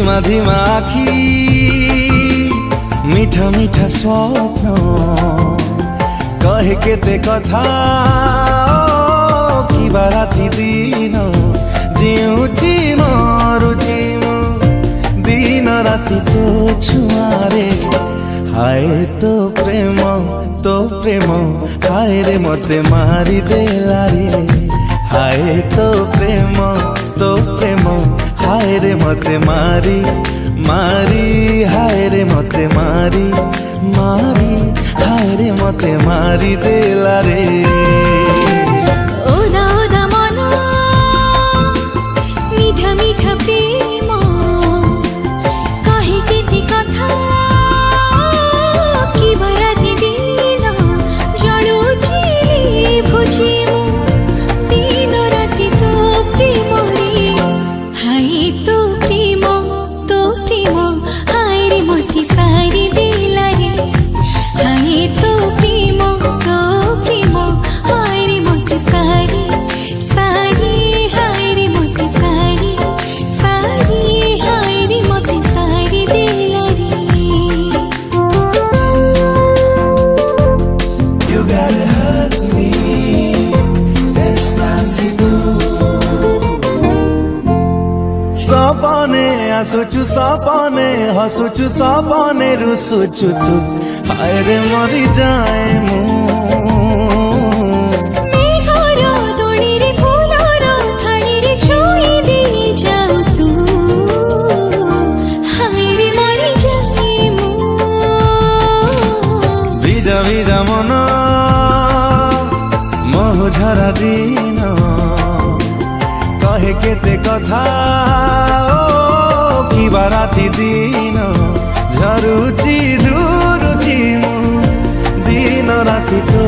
ধিমা ধিমা আখি মিঠা মিঠা স্বপ্ন কহে কেতে কথা কিবা রাতি দিন জিউছি মরুছি মু দিন রাতি তো ছুঁয়ারে হায় তো প্রেম হায় রে মতে মারি দেলা রে হায় তো প্রেম হায় রে মতে মারি হায় রে মতে মারি হায় রে মতে মারি দেলা রে ওদা ওদা মন মিঠা মিঠা প্রেম কহে কেতে কথা কিবা রাতি দিন জড়ুছি বুঝি মু দিন রাতি তো প্রেম রে হায় তো প্রেম হায় রে মতি সারি দেলা রে হায় তো প্রেম হায় রে মতি সারি হায় রে মতি সারি হায় রে মতি সারি দেলা রে You gotta hug me, despacito. सपने आसुचु सपने हसुचु सपने रुसुचु तू हाय रे मरी जाए मु मेघर दोणीरे फूलर थाळीरे छुई देई जाऊ तू हाय रे मरी जाए मु ভিজা ভিজা মন মোহ ঝরা দিন কহে কেতে কথা কিবা রাতি দিন ঝরুচি মু দিন রাতি তো